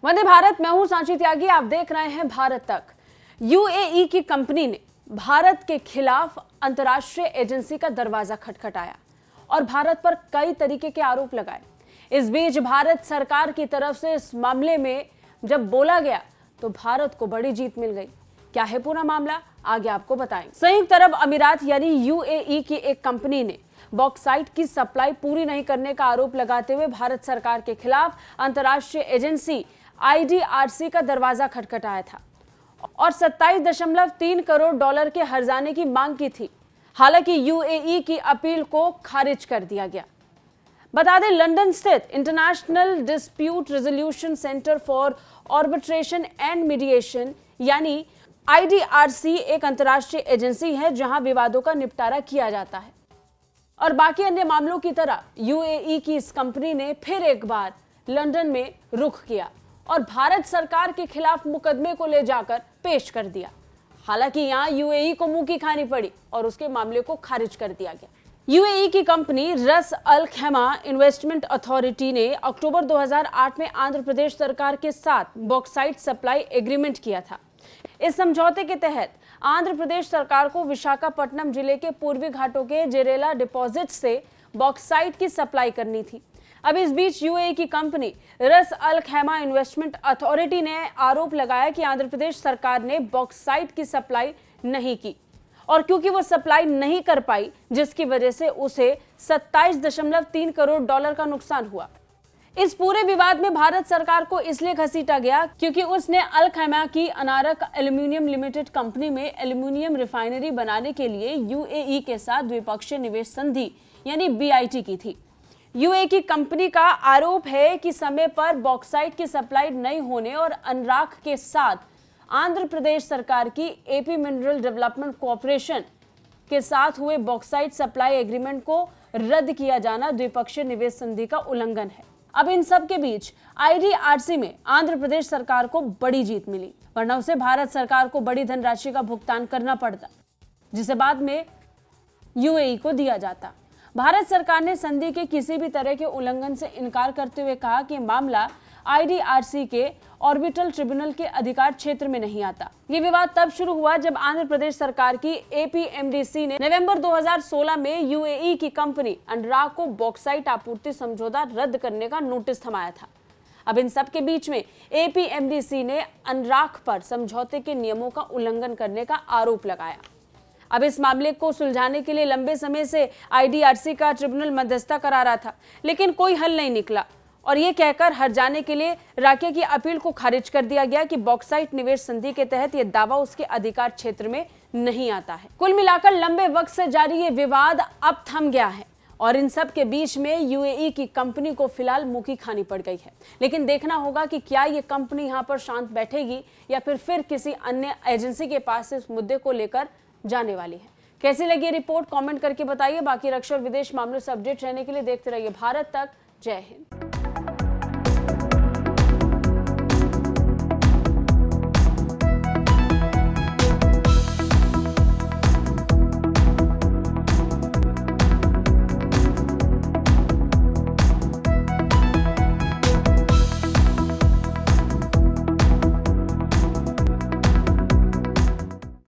वंदे भारत, मैं हूं सांची त्यागी, आप देख रहे हैं भारत तक। यूएई की कंपनी ने भारत के खिलाफ अंतर्राष्ट्रीय एजेंसी का दरवाजा खटखटाया और भारत पर कई तरीके के आरोप लगाए। इस बीच भारत सरकार की तरफ से इस मामले में जब बोला गया तो भारत को बड़ी जीत मिल गई। क्या है पूरा मामला, आगे आपको बताएंगे। संयुक्त अरब अमीरात यानी यूएई की एक कंपनी ने बॉक्साइट की सप्लाई पूरी नहीं करने का आरोप लगाते हुए भारत सरकार के खिलाफ अंतर्राष्ट्रीय एजेंसी आईडीआरसी का दरवाजा खटखटाया था और 27.3 करोड़ डॉलर के हर्जाने की मांग की थी। हालांकि यूएई की अपील को खारिज कर दिया गया। बता दें, लंदन स्थित international dispute resolution centre for arbitration and mediation यानी आईडीआरसी एक अंतर्राष्ट्रीय एजेंसी है जहां विवादों का निपटारा किया जाता है। और बाकी अन्य मामलों की तरह यूएई की इस कंपनी ने फिर एक बार लंदन में रुख किया और भारत सरकार के खिलाफ मुकदमे को ले जाकर पेश कर दिया। हालांकि यहां यूएई को मुंह की खानी पड़ी और उसके मामले को खारिज कर दिया गया। यूएई की कंपनी रस अल खैमा इन्वेस्टमेंट अथॉरिटी ने अक्टूबर 2008 में आंध्र प्रदेश सरकार के साथ बॉक्साइट सप्लाई एग्रीमेंट किया था। इस समझौते के तहत आंध्र प्रदेश सरकार को विशाखापट्टनम जिले के पूर्वी घाटों के जेरेला डिपॉजिट से बॉक्साइट की सप्लाई करनी थी। अब इस बीच यूएई की कंपनी रस अल खैमा इन्वेस्टमेंट अथॉरिटी ने आरोप लगाया कि आंध्र प्रदेश सरकार ने बॉक्साइट की सप्लाई नहीं की और क्योंकि वो सप्लाई नहीं कर पाई, जिसकी वजह से उसे 27.3 करोड़ डॉलर का नुकसान हुआ। इस पूरे विवाद में भारत सरकार को इसलिए घसीटा गया क्योंकि उसने अल खैमा की अनारक एल्यूमिनियम लिमिटेड कंपनी में एल्यूमिनियम रिफाइनरी बनाने के लिए यूएई के साथ द्विपक्षीय निवेश संधि यानी बीआईटी की थी। यूएई की कंपनी का आरोप है कि समय पर बॉक्साइट की सप्लाई नहीं होने और अनराक के साथ आंध्र प्रदेश सरकार की एपी मिनरल डेवलपमेंट कॉर्पोरेशन के साथ हुए बॉक्साइट सप्लाई एग्रीमेंट को रद्द किया जाना द्विपक्षीय निवेश संधि का उल्लंघन है। अब इन सब के बीच आईडीआरसी में आंध्र प्रदेश सरकार को बड़ी जीत मिली, वरना उसे भारत सरकार को बड़ी धनराशि का भुगतान करना पड़ता, जिसे बाद में यूएई को दिया जाता। भारत सरकार ने संधि के किसी भी तरह के उल्लंघन से इनकार करते हुए कहा कि मामला आईडीआरसी के ऑर्बिटल ट्रिब्यूनल के अधिकार क्षेत्र में नहीं आता। ये विवाद तब शुरू हुआ जब आंध्र प्रदेश सरकार की एपीएमडीसी ने नवंबर 2016 में यूएई की कंपनी अनराक को बॉक्साइट आपूर्ति समझौता रद्द करने का नोटिस थमाया था। अब इन सब के बीच में एपीएमडीसी ने अनराक पर समझौते के नियमों का उल्लंघन करने का आरोप लगाया। अब इस मामले को सुलझाने के लिए लंबे समय से आईडीआरसी का ट्रिब्यूनल मध्यस्थता करा रहा था, लेकिन कोई हल नहीं निकला और ये कहकर हर्जाने के लिए राके की अपील को खारिज कर दिया गया कि बॉक्साइट निवेश संधि के तहत यह दावा उसके अधिकार क्षेत्र में नहीं आता है। कुल मिलाकर लंबे वक्त से जारी ये विवाद अब थम गया है और इन सब के बीच में यूएई की कंपनी को फिलहाल मुंह की खानी पड़ गई है। लेकिन देखना होगा कि क्या ये कंपनी यहाँ पर शांत बैठेगी या फिर किसी अन्य एजेंसी के पास इस मुद्दे को लेकर जाने वाली है। कैसी लगी रिपोर्ट कमेंट करके बताइए। बाकी रक्षा और विदेश मामलों से अपडेट रहने के लिए देखते रहिए भारत तक। जय हिंद।